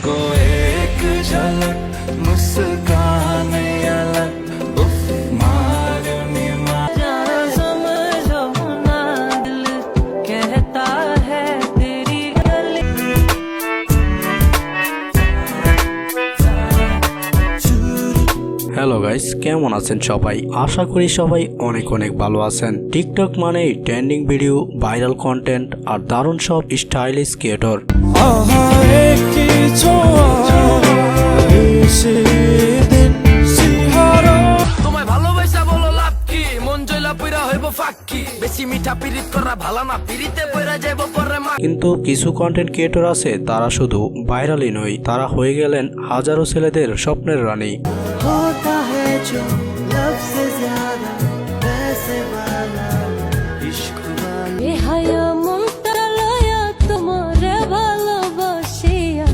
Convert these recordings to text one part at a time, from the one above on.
को एक झलक मुस्कान अलग उफ मारूनी जाना समझो ना दिल कहता है तेरी गली। হ্যালো গাইস, কেমন আছেন সবাই? আশা করি সবাই অনেক অনেক ভালো আছেন। টিকটক মানে ট্রেন্ডিং ভিডিও, ভাইরাল কন্টেন্ট আর দারুণ সব স্টাইলিশ ক্রিয়েটর। তোমায় ভালোবাসা বলো লাভ কি? মন জয়লা পইরা হইব ফাঁকি, বেশি মিঠা পিরিত করা ভালো না, পিরিতে পইরা যাইব পরে মা। কিন্তু কিছু কন্টেন্ট ক্রিয়েটর আছে, তারা শুধু ভাইরালই নয়, তারা হয়ে গেলেন হাজারো ছেলেদের স্বপ্নের রানী। होता है जो लब से ज्यादा वैसे वाला इश्क वाला ये हाया मुंतरा लया तुम्हारे ভালোবাসিয়া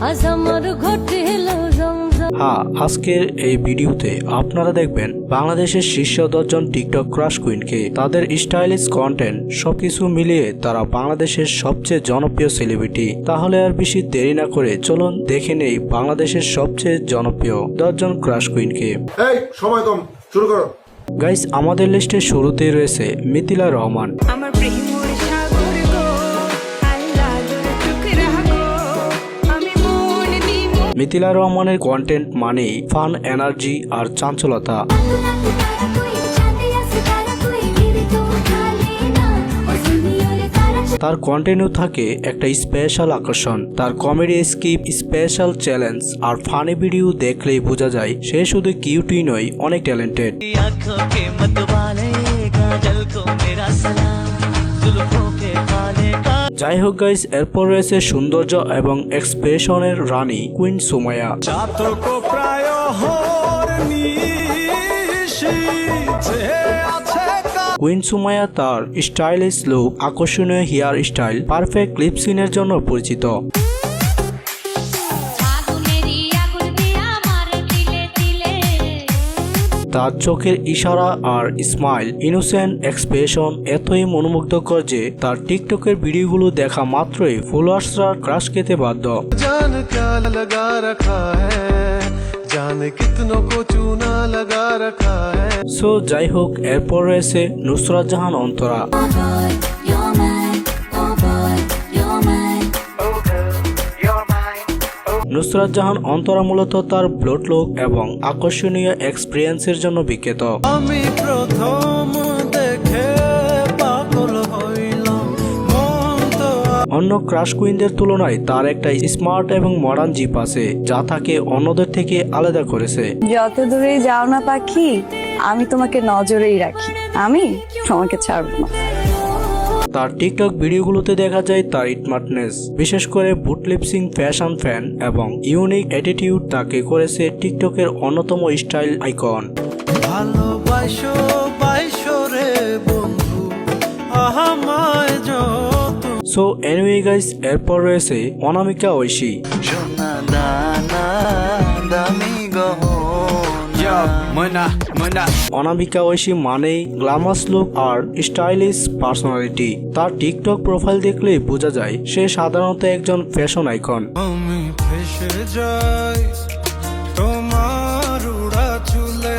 আজ আমার ঘটিল রমজান। হ্যাঁ, আজকের এই ভিডিওতে আপনারা দেখবেন বাংলাদেশের শীর্ষ 10 জন টিকটক ক্রাশ কুইনকে। তাদের স্টাইলিশ কন্টেন্ট সবকিছু মিলিয়ে তারা বাংলাদেশের সবচেয়ে জনপ্রিয় সেলিব্রিটি। তাহলে আর বেশি দেরি না করে চলুন দেখে নেই বাংলাদেশের সবচেয়ে জনপ্রিয় 10 জন ক্রাশ কুইনকে। এই সময় কম, শুরু করো। গাইস, আমাদের লিস্টে শুরুতেই রয়েছে মিথিলা রহমান। আমার প্রেমের সাগর গো আল্লাহ জোরে টুকরা গো আমি মন দিব। মিথিলা রহমানের কন্টেন্ট মানেই ফান, এনার্জি আর চাঞ্চলতা। তার কন্টেন্টও থাকে একটা স্পেশাল আকর্ষণ। তার কমেডি স্কিপ, স্পেশাল চ্যালেঞ্জ আর ফানি ভিডিও দেখলেই বোঝা যায় সে শুধু কিউটই নয়, অনেক ট্যালেন্টেড। যাই হোক গাইস, এরপর রয়েছে সৌন্দর্য এবং এক্সপ্রেশনের রানী কুইন সুমাইয়া। কুইন সুমাইয়া তার স্টাইলিশ লুক, আকর্ষণীয় হেয়ার স্টাইল, পারফেক্ট লিপ সিনের জন্য পরিচিত। তার চোখের ইশারা আর স্মাইল, ইনোসেন্ট এক্সপ্রেশন এতই মনোমুগ্ধকর যে তার টিকটকের ভিডিওগুলো দেখা মাত্রই ফলোয়ার্সরা ক্রাশ খেতে বাধ্য। সো যাই হোক, এরপর রয়েছে নুসরাত জাহান অন্তরা। নুসরাত জাহান অন্তরা মূলত তার ব্লড লুক এবং আকর্ষণীয় এক্সপিরিয়েন্সের জন্য বিখ্যাত। আমি প্রথম দেখে পাগল হইলাম মন তো। অন্য ক্রাশ কুইনদের তুলনায় তার একটা স্মার্ট এবং মডার্ন জিপ আছে, যা তাকে অন্যদের থেকে আলাদা করেছে। যত দূরেই যাও না পাখি, আমি তোমাকে নজরেই রাখি, আমি তোমাকে ছাড়বো না। তার টিকটক ভিডিওগুলোতে দেখা যায় তার স্মার্টনেস, বিশেষ করে বুট লিপসিং, ফ্যাশন ফ্যান এবং ইউনিক অ্যাটিটিউড তাকে করেছে টিকটকের অন্যতম স্টাইল আইকন। ভালোবাসো বাইশো রে বন্ধু আমায় যত। সো এনিওয়ে গাইস, এরপর রয়েছে অনামিকা ঐশী। সোনা দানা দামি গহনা। অনামিকা ঐশী মানেই গ্ল্যামারাস লুক আর স্টাইলিশ পার্সোনালিটি। তার টিকটক প্রোফাইল দেখলেই বোঝা যায় সে সাধারণত একজন ফ্যাশন আইকন। আমি ফেসে যাই তোমার উড়া চুলে।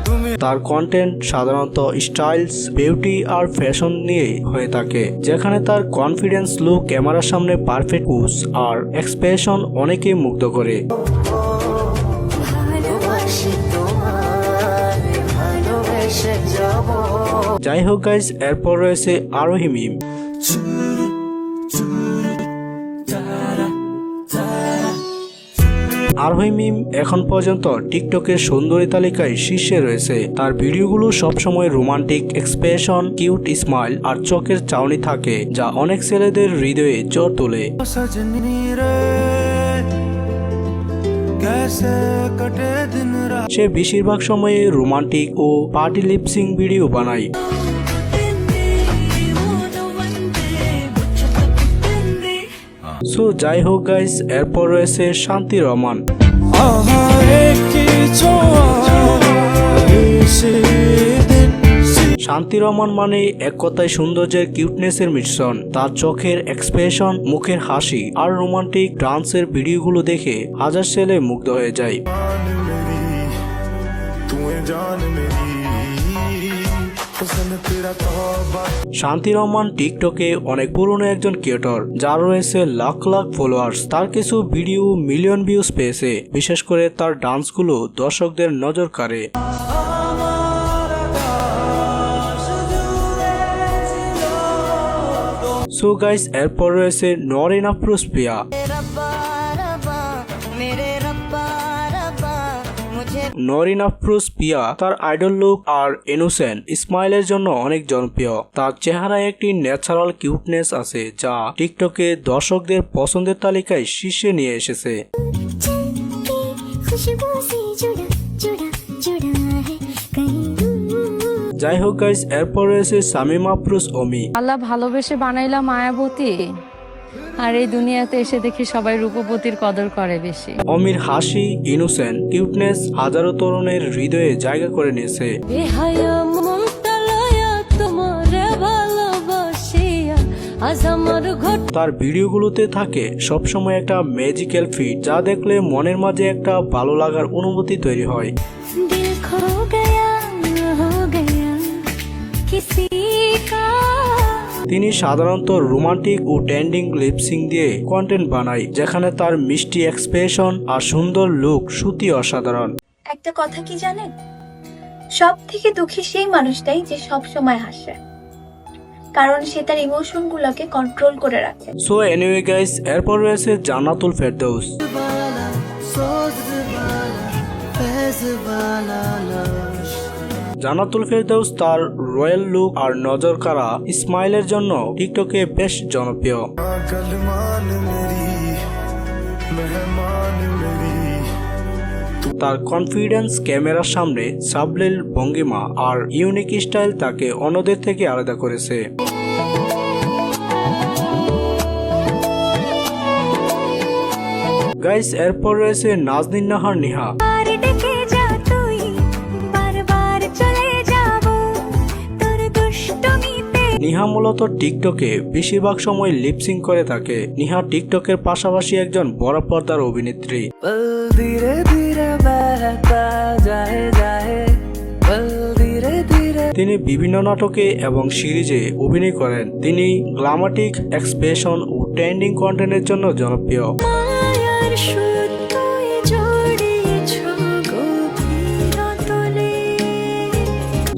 তুমি তার কন্টেন্ট সাধারণত স্টাইলস, বিউটি আর ফ্যাশন নিয়ে হয়ে থাকে, যেখানে তার কনফিডেন্স লুক, ক্যামেরার সামনে পারফেক্ট পোজ আর এক্সপ্রেশন অনেকেই মুগ্ধ করে। যাই হোক গাইস, এরপর রয়েছে আরোহী মিম। আরোহী মিম এখন পর্যন্ত টিকটকের সুন্দরী তালিকায় শীর্ষে রয়েছে। তার ভিডিওগুলো সবসময় রোমান্টিক এক্সপ্রেশন, কিউট স্মাইল আর চোখের চাউনি থাকে, যা অনেক ছেলেদের হৃদয়ে জোর তোলে। সজনী রে कैसे कटे दिन रात। সে বেশিরভাগ সময়ে রোমান্টিক ও পার্টি লিপসিং ভিডিও বানায়। সো যাই হোক গাইস, এরপর রয়েছে শান্তি রহমান। শান্তি রহমান মানে এক কথায় সৌন্দর্যের কিউটনেসের মিশ্রণ। তার চোখের এক্সপ্রেশন, মুখের হাসি আর রোমান্টিক ডান্সের ভিডিওগুলো দেখে হাজার ছেলে মুগ্ধ হয়ে যায়। শান্তি রহমান টিকটকে অনেক পুরনো একজন ক্রিয়েটর, যার রয়েছে লাখ লাখ ফলোয়ার্স। তার কিছু ভিডিও মিলিয়ন ভিউজ পেয়েছে, বিশেষ করে তার ডান্সগুলো দর্শকদের নজর কাড়ে। সো গাইস, এরপর রয়েছে নরিন আফরোজ প্রিয়া। নরিন আফরোজ প্রিয়া তার আইডল লুক আর ইনোসেন্ট স্মাইলের জন্য অনেক জনপ্রিয়। তার চেহারায় একটি ন্যাচারাল কিউটনেস আছে, যা টিকটকে দর্শকদের পছন্দের তালিকায় শীর্ষে নিয়ে এসেছে। যাই হোক গাইস, এরপর রয়েছে শামীম আফরোজ অমি। আল্লাহ ভালোবেসে বানাইলা মায়াবতী, আর এই দুনিয়াতে এসে দেখি সবাই রূপবতীর কদর করে বেশি। অমির হাসি, ইনোসেন্ট কিউটনেস হাজারো তরুণের হৃদয়ে জায়গা করে নিয়েছে। তার ভিডিওগুলোতে থাকে সবসময় একটা ম্যাজিক্যাল ফিট, যা দেখলে মনের মাঝে একটা ভালো লাগার অনুভূতি তৈরি হয়। তিনি সাধারণত রোমান্টিক ও ট্রেন্ডিং লিপসিং দিয়ে কন্টেন্ট বানায়, যেখানে তার মিষ্টি এক্সপ্রেশন আর সুন্দর লুক সত্যি অসাধারণ। একটা কথা কি জানেন, সব থেকে দুঃখী সেই মানুষটাই যে সব সময় হাসে, কারণ সে তার ইমোশন গুলোকে কন্ট্রোল করে রাখে। সো এনিওয়ে গাইস, এরপর রয়েছে জান্নাতুল ফেরদৌস। জান্নাতুল ফেরদৌস তার রয়্যাল লুক আর নজর কাড়া স্মাইলের জন্য টিকটকে বেশ জনপ্রিয়। তার কনফিডেন্স, ক্যামেরার সামনে সাবলীল ভঙ্গিমা আর ইউনিক স্টাইল তাকে অন্যদের থেকে আলাদা করেছে। গাইস, এরপর রয়েছে নাজনীন নাহার নিহা। নিহা মূলত টিকটকে বেশিরভাগ সময় লিপসিং করে থাকে। নিহা টিকটকের পাশাপাশি একজন বড় পর্দার অভিনেত্রী। তিনি বিভিন্ন নাটকে এবং সিরিজে অভিনয় করেন। তিনি গ্ল্যামাটিক এক্সপ্রেশন ও ট্রেন্ডিং কন্টেন্টের জন্য জনপ্রিয়।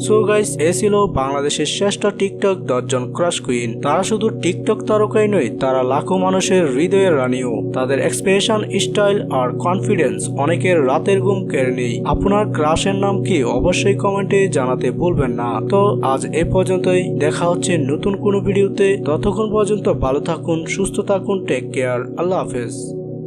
সো গাইস, এ ছিল বাংলাদেশের শ্রেষ্ঠ টিকটক 10 জন ক্রাশ কুইন। তারা শুধু টিকটক তারকাই নয়, তারা লাখো মানুষের হৃদয়ের রানীও। তাদের এক্সপ্রেশন, স্টাইল আর কনফিডেন্স অনেকের রাতের ঘুম কেড়ে নেই। আপনার ক্রাশের নাম কি অবশ্যই কমেন্টে জানাতে ভুলবেন না। তো আজ এ পর্যন্তই, দেখা হচ্ছে নতুন কোনো ভিডিওতে। ততক্ষণ পর্যন্ত ভালো থাকুন, সুস্থ থাকুন, টেক কেয়ার, আল্লাহ হাফেজ।